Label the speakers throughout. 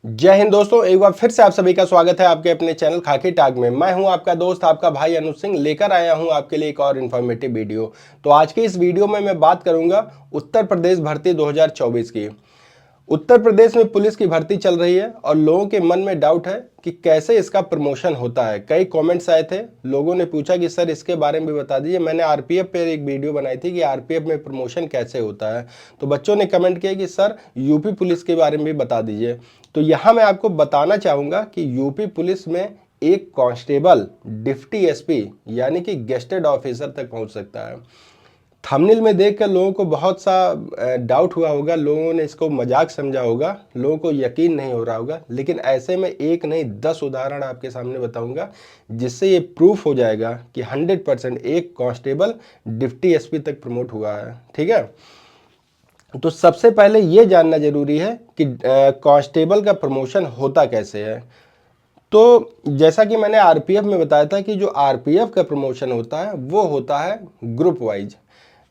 Speaker 1: जय हिंद दोस्तों, एक बार फिर से आप सभी का स्वागत है आपके अपने चैनल खाकी टाक में। मैं हूं आपका दोस्त आपका भाई अनुज सिंह, लेकर आया हूं आपके लिए एक और इन्फॉर्मेटिव वीडियो। तो आज के इस वीडियो में मैं बात करूंगा उत्तर प्रदेश भर्ती 2024 की। उत्तर प्रदेश में पुलिस की भर्ती चल रही है और लोगों के मन में डाउट है कि कैसे इसका प्रमोशन होता है। कई कमेंट्स आए थे, लोगों ने पूछा कि सर इसके बारे में भी बता दीजिए। मैंने आरपीएफ पे एक वीडियो बनाई थी कि आरपीएफ में प्रमोशन कैसे होता है, तो बच्चों ने कमेंट किया कि सर यूपी पुलिस के बारे में भी बता दीजिए। तो यहाँ मैं आपको बताना चाहूँगा कि यूपी पुलिस में एक कांस्टेबल डिप्टी एसपी यानी कि गेस्टेड ऑफिसर तक पहुँच सकता है। थंबनेल में देखकर लोगों को बहुत सा डाउट हुआ होगा, लोगों ने इसको मजाक समझा होगा, लोगों को यकीन नहीं हो रहा होगा, लेकिन ऐसे में एक नहीं 10 उदाहरण आपके सामने बताऊंगा जिससे ये प्रूफ हो जाएगा कि 100% एक कांस्टेबल डिप्टी एसपी तक प्रमोट हुआ है। ठीक है, तो सबसे पहले ये जानना जरूरी है कि कांस्टेबल का प्रमोशन होता कैसे है। तो जैसा कि मैंने आरपीएफ में बताया था कि जो आरपीएफ का प्रमोशन होता है वो होता है ग्रुप वाइज।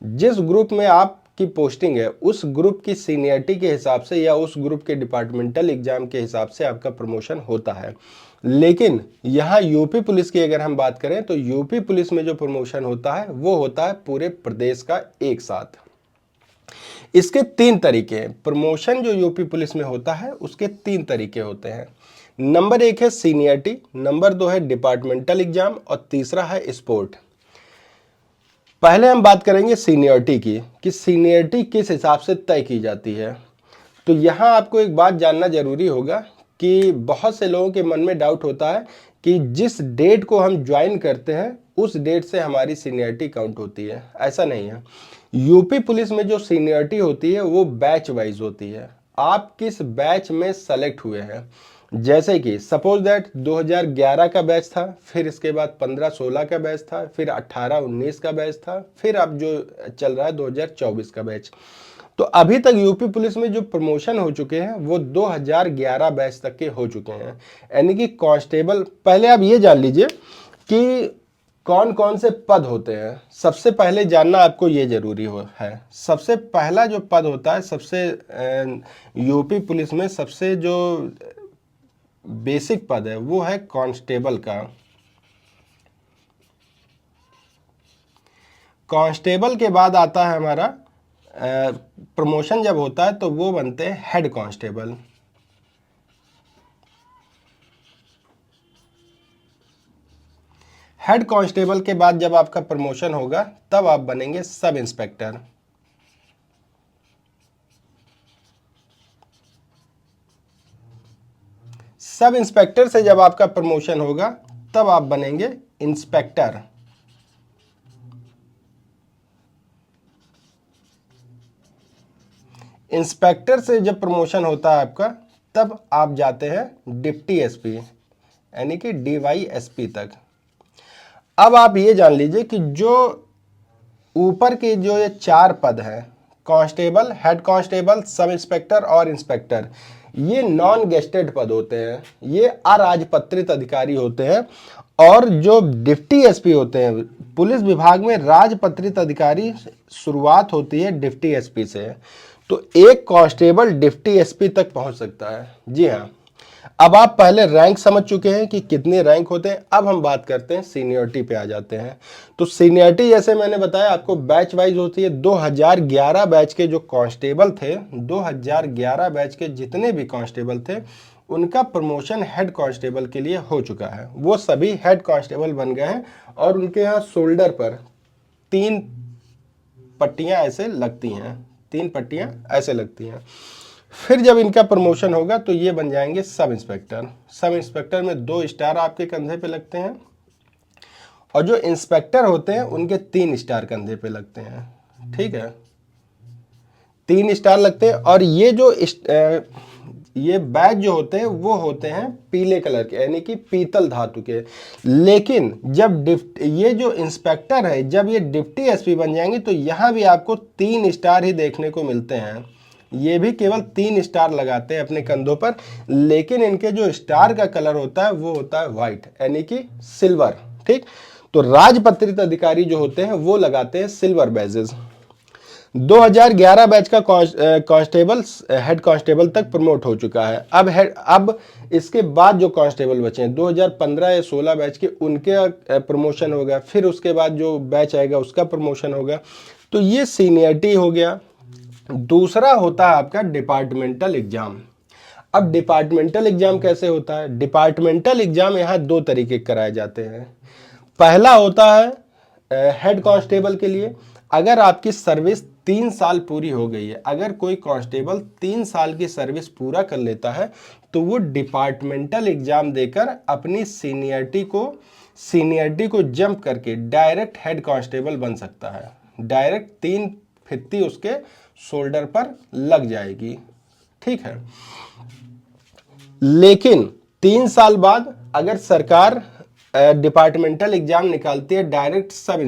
Speaker 1: जिस ग्रुप में आपकी पोस्टिंग है उस ग्रुप की सीनियरिटी के हिसाब से या उस ग्रुप के डिपार्टमेंटल एग्जाम के हिसाब से आपका प्रमोशन होता है। लेकिन यहाँ यूपी पुलिस की अगर हम बात करें तो यूपी पुलिस में जो प्रमोशन होता है वो होता है पूरे प्रदेश का एक साथ। इसके 3 तरीके हैं। प्रमोशन जो यूपी पुलिस में होता है उसके 3 तरीके होते हैं। नंबर 1 है सीनियरिटी, नंबर 2 है डिपार्टमेंटल एग्जाम और तीसरा है स्पोर्ट। पहले हम बात करेंगे सीनियरिटी की कि सीनियरिटी किस हिसाब से तय की जाती है। तो यहाँ आपको एक बात जानना जरूरी होगा कि बहुत से लोगों के मन में डाउट होता है कि जिस डेट को हम ज्वाइन करते हैं उस डेट से हमारी सीनियरिटी काउंट होती है। ऐसा नहीं है। यूपी पुलिस में जो सीनियरिटी होती है वो बैच वाइज होती है। आप किस बैच में सेलेक्ट हुए हैं, जैसे कि सपोज दैट 2011 का बैच था, फिर इसके बाद 15-16 का बैच था, फिर 18-19 का बैच था, फिर अब जो चल रहा है 2024 का बैच। तो अभी तक यूपी पुलिस में जो प्रमोशन हो चुके हैं वो 2011 बैच तक के हो चुके हैं। यानी कि कांस्टेबल, पहले आप ये जान लीजिए कि कौन कौन से पद होते हैं। सबसे पहले जानना आपको ये जरूरी है, सबसे पहला जो पद होता है, सबसे यूपी पुलिस में सबसे जो बेसिक पद है वो है कांस्टेबल का। कांस्टेबल के बाद आता है हमारा प्रमोशन जब होता है तो वो बनते हैं हेड कांस्टेबल। हेड कांस्टेबल के बाद जब आपका प्रमोशन होगा तब आप बनेंगे सब इंस्पेक्टर। सब इंस्पेक्टर से जब आपका प्रमोशन होगा तब आप बनेंगे इंस्पेक्टर। इंस्पेक्टर से जब प्रमोशन होता है आपका तब आप जाते हैं डिप्टी एसपी यानी कि डीवाईएसपी तक। अब आप ये जान लीजिए कि जो ऊपर के जो ये 4 पद हैं, constable, head constable, sub inspector और इंस्पेक्टर, ये नॉन गेस्टेड पद होते हैं, ये अराजपत्रित अधिकारी होते हैं। और जो डिप्टी एसपी होते हैं, पुलिस विभाग में राजपत्रित अधिकारी शुरुआत होती है डिप्टी एसपी से। तो एक कांस्टेबल डिप्टी एसपी तक पहुंच सकता है। जी हाँ, अब आप पहले रैंक समझ चुके हैं कि कितने रैंक होते हैं। अब हम बात करते हैं सीनियरिटी पे आ जाते हैं। तो सीनियरिटी जैसे मैंने बताया आपको बैच वाइज होती है। 2011 बैच के जो कांस्टेबल थे, 2011 बैच के जितने भी कांस्टेबल थे उनका प्रमोशन हेड कांस्टेबल के लिए हो चुका है। वो सभी हेड कांस्टेबल बन गए हैं और उनके यहाँ शोल्डर पर 3 पट्टियां ऐसे लगती हैं, 3 पट्टियां ऐसे लगती हैं। फिर जब इनका प्रमोशन होगा तो ये बन जाएंगे सब इंस्पेक्टर। सब इंस्पेक्टर में 2 स्टार आपके कंधे पे लगते हैं और जो इंस्पेक्टर होते हैं उनके 3 स्टार कंधे पे लगते हैं। ठीक है, 3 स्टार लगते हैं। और ये जो ये बैच जो होते हैं वो होते हैं पीले कलर के यानी कि पीतल धातु के। लेकिन जब ये जो इंस्पेक्टर है जब ये डिप्टी एसपी बन जाएंगे तो यहाँ भी आपको 3 स्टार ही देखने को मिलते हैं। ये भी केवल 3 स्टार लगाते हैं अपने कंधों पर, लेकिन इनके जो स्टार का कलर होता है वो होता है व्हाइट यानी कि सिल्वर। ठीक, तो राजपत्रित अधिकारी जो होते हैं वो लगाते हैं सिल्वर बैजेस। 2011 बैच का कांस्टेबल हेड कांस्टेबल तक प्रमोट हो चुका है। अब इसके बाद जो कांस्टेबल बचे हैं 2015 या 16 बैच के, उनके प्रमोशन होगा, फिर उसके बाद जो बैच आएगा उसका प्रमोशन होगा। तो ये सीनियरिटी हो गया। दूसरा होता है आपका डिपार्टमेंटल एग्जाम। अब डिपार्टमेंटल एग्जाम कैसे होता है? डिपार्टमेंटल एग्जाम यहाँ दो तरीके कराए जाते हैं। पहला होता है हेड कांस्टेबल के लिए, अगर आपकी सर्विस 3 साल पूरी हो गई है, अगर कोई कांस्टेबल 3 साल की सर्विस पूरा कर लेता है तो वो डिपार्टमेंटल एग्जाम देकर अपनी सीनियरिटी को जंप करके डायरेक्ट हेड कांस्टेबल बन सकता है। डायरेक्ट 3 फित्ती उसके शोल्डर पर लग जाएगी, ठीक है। लेकिन 3 साल बाद अगर सरकार डिपार्टमेंटल एग्जाम निकालती है डायरेक्ट सब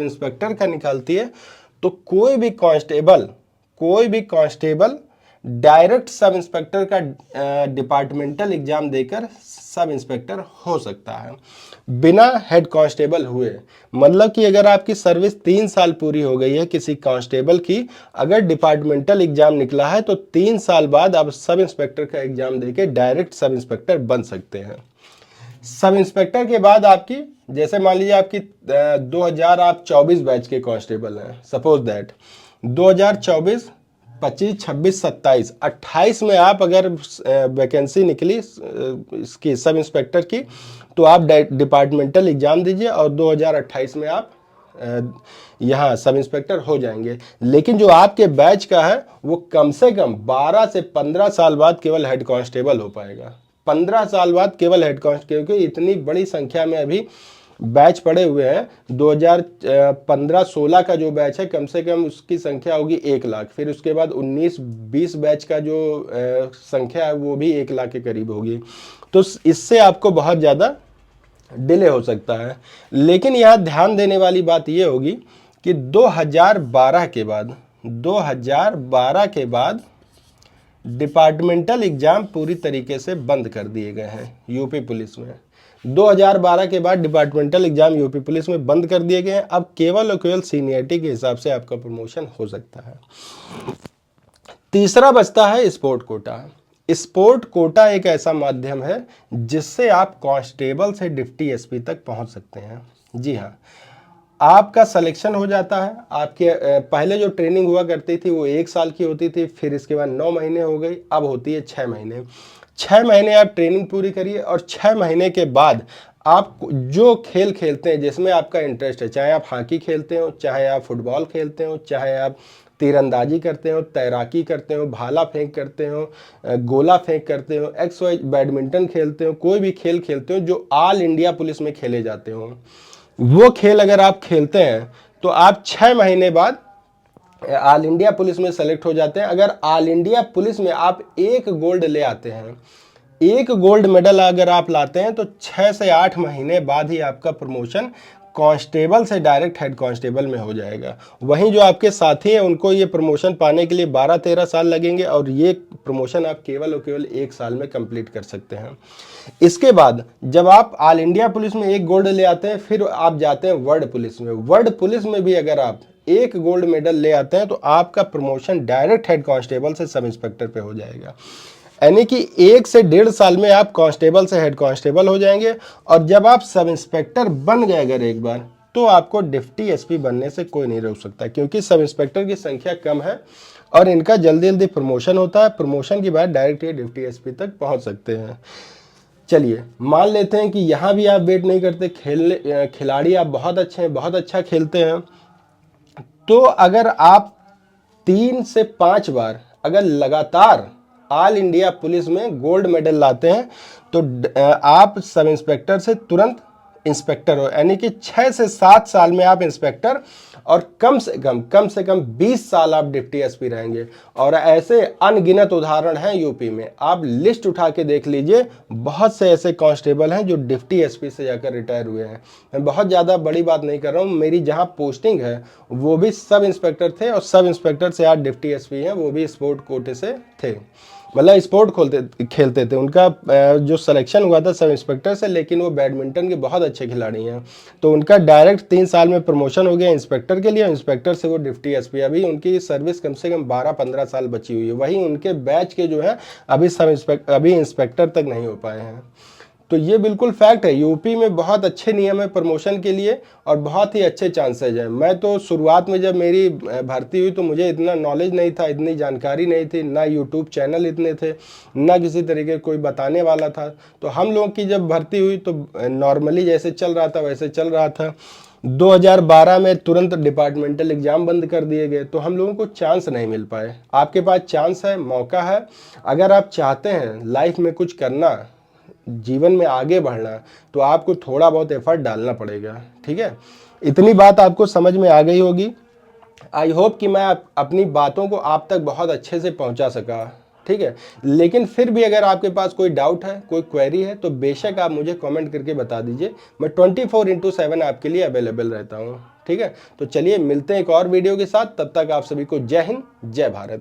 Speaker 1: इंस्पेक्टर का निकालती है, तो कोई भी कांस्टेबल डायरेक्ट सब इंस्पेक्टर का डिपार्टमेंटल एग्जाम देकर सब इंस्पेक्टर हो सकता है बिना हेड कांस्टेबल हुए। मतलब कि अगर आपकी सर्विस 3 साल पूरी हो गई है किसी कांस्टेबल की, अगर डिपार्टमेंटल एग्जाम निकला है तो 3 साल बाद आप सब इंस्पेक्टर का एग्जाम देके डायरेक्ट सब इंस्पेक्टर बन सकते हैं। सब इंस्पेक्टर के बाद आपकी, जैसे मान लीजिए आपकी 2024 बैच के कांस्टेबल हैं, सपोज दैट 2024, 25, 26, 27, 28 में आप अगर वैकेंसी निकली इसकी सब इंस्पेक्टर की, तो आप डिपार्टमेंटल एग्जाम दीजिए और 2028 में आप यहाँ सब इंस्पेक्टर हो जाएंगे। लेकिन जो आपके बैच का है वो कम से कम 12 से 15 साल बाद केवल हेड कांस्टेबल हो पाएगा। 15 साल बाद केवल हेड कांस्टेबल, क्योंकि इतनी बड़ी संख्या में अभी बैच पड़े हुए हैं। 2015-16 का जो बैच है कम से कम उसकी संख्या होगी 1 लाख, फिर उसके बाद 19-20 बैच का जो संख्या है वो भी 1 लाख के करीब होगी। तो इससे आपको बहुत ज़्यादा डिले हो सकता है। लेकिन यहाँ ध्यान देने वाली बात ये होगी कि 2012 के बाद डिपार्टमेंटल एग्जाम पूरी तरीके से बंद कर दिए गए हैं यूपी पुलिस में। 2012 के बाद डिपार्टमेंटल एग्जाम यूपी पुलिस में बंद कर दिए गए हैं। अब केवल और केवल सीनियरिटी के हिसाब से आपका प्रमोशन हो सकता है। तीसरा बचता है स्पोर्ट कोटा। स्पोर्ट कोटा एक ऐसा माध्यम है जिससे आप कांस्टेबल से डिप्टी एसपी तक पहुंच सकते हैं। जी हाँ, आपका सिलेक्शन हो जाता है। आपके पहले जो ट्रेनिंग हुआ करती थी वो 1 साल की होती थी, फिर इसके बाद 9 महीने हो गई, अब होती है 6 महीने। 6 महीने आप ट्रेनिंग पूरी करिए और 6 महीने के बाद आप जो खेल खेलते हैं जिसमें आपका इंटरेस्ट है, चाहे आप हॉकी खेलते हो, चाहे आप फुटबॉल खेलते हो, चाहे आप तीरंदाजी करते हो, तैराकी करते हो, भाला फेंक करते हो, गोला फेंक करते हो, बैडमिंटन खेलते हो, कोई भी खेल खेलते हो जो ऑल इंडिया पुलिस में खेले जाते हो, वो खेल अगर आप खेलते हैं तो आप 6 महीने बाद ऑल इंडिया पुलिस में सेलेक्ट हो जाते हैं। अगर ऑल इंडिया पुलिस में आप 1 गोल्ड ले आते हैं, 1 गोल्ड मेडल अगर आप लाते हैं, तो 6 से 8 महीने बाद ही आपका प्रमोशन कांस्टेबल से डायरेक्ट हेड कांस्टेबल में हो जाएगा। वहीं जो आपके साथी हैं उनको ये प्रमोशन पाने के लिए 12-13 साल लगेंगे और ये प्रमोशन आप केवल और केवल 1 साल में कंप्लीट कर सकते हैं। इसके बाद जब आप ऑल इंडिया पुलिस में 1 गोल्ड ले आते हैं, फिर आप जाते हैं वर्ल्ड पुलिस में। वर्ल्ड पुलिस में भी अगर आप 1 गोल्ड मेडल ले आते हैं तो आपका प्रमोशन डायरेक्ट हेड कांस्टेबल से सब इंस्पेक्टर पे हो जाएगा। यानी कि 1 से 1.5 साल में आप कांस्टेबल से हेड कांस्टेबल हो जाएंगे। और जब आप सब इंस्पेक्टर बन गए अगर एक बार, तो आपको डिप्टी एसपी बनने से कोई नहीं रोक सकता, क्योंकि सब इंस्पेक्टर की संख्या कम है और इनका जल्दी जल्दी प्रमोशन होता है। प्रमोशन के बाद डायरेक्ट ये डिप्टी एसपी तक पहुंच सकते हैं। चलिए मान लेते हैं कि यहाँ भी आप वेट नहीं करते, खिलाड़ी आप बहुत अच्छे हैं, बहुत अच्छा खेलते हैं, तो अगर आप 3 से 5 बार अगर लगातार ऑल इंडिया पुलिस में गोल्ड मेडल लाते हैं तो आप सब इंस्पेक्टर से तुरंत इंस्पेक्टर हो। यानी कि 6 से 7 साल में आप इंस्पेक्टर और कम से कम 20 साल आप डिप्टी एसपी रहेंगे। और ऐसे अनगिनत उदाहरण हैं यूपी में, आप लिस्ट उठा के देख लीजिए, बहुत से ऐसे कांस्टेबल हैं जो डिप्टी एसपी से जाकर रिटायर हुए हैं। मैं बहुत ज़्यादा बड़ी बात नहीं कर रहा हूँ, मेरी जहाँ पोस्टिंग है वो भी सब इंस्पेक्टर थे और सब इंस्पेक्टर से आज डिप्टी एसपी हैं, वो भी स्पोर्ट कोटे से थे। मतलब स्पोर्ट खेलते थे। उनका जो सिलेक्शन हुआ था सब इंस्पेक्टर से, लेकिन वो बैडमिंटन के बहुत अच्छे खिलाड़ी हैं। तो उनका डायरेक्ट 3 साल में प्रमोशन हो गया इंस्पेक्टर के लिए, इंस्पेक्टर से वो डिप्टी एसपी। अभी उनकी सर्विस कम से कम 12-15 साल बची हुई है। वहीं उनके बैच के जो है अभी इंस्पेक्टर तक नहीं हो पाए हैं। तो ये बिल्कुल फैक्ट है। यूपी में बहुत अच्छे नियम है प्रमोशन के लिए और बहुत ही अच्छे चांसेज हैं। मैं तो शुरुआत में जब मेरी भर्ती हुई तो मुझे इतना नॉलेज नहीं था, इतनी जानकारी नहीं थी, ना यूट्यूब चैनल इतने थे, ना किसी तरीके कोई बताने वाला था। तो हम लोगों की जब भर्ती हुई तो नॉर्मली जैसे चल रहा था वैसे चल रहा था। 2012 में तुरंत डिपार्टमेंटल एग्जाम बंद कर दिए गए, तो हम लोगों को चांस नहीं मिल पाए। आपके पास चांस है, मौका है। अगर आप चाहते हैं लाइफ में कुछ करना, जीवन में आगे बढ़ना, तो आपको थोड़ा बहुत एफर्ट डालना पड़ेगा। ठीक है, इतनी बात आपको समझ में आ गई होगी। आई होप कि मैं अपनी बातों को आप तक बहुत अच्छे से पहुंचा सका। ठीक है, लेकिन फिर भी अगर आपके पास कोई डाउट है, कोई क्वेरी है, तो बेशक आप मुझे कमेंट करके बता दीजिए। मैं 24/7 आपके लिए अवेलेबल रहता हूं। ठीक है, तो चलिए मिलते हैं एक और वीडियो के साथ। तब तक आप सभी को जय हिंद, जय भारत।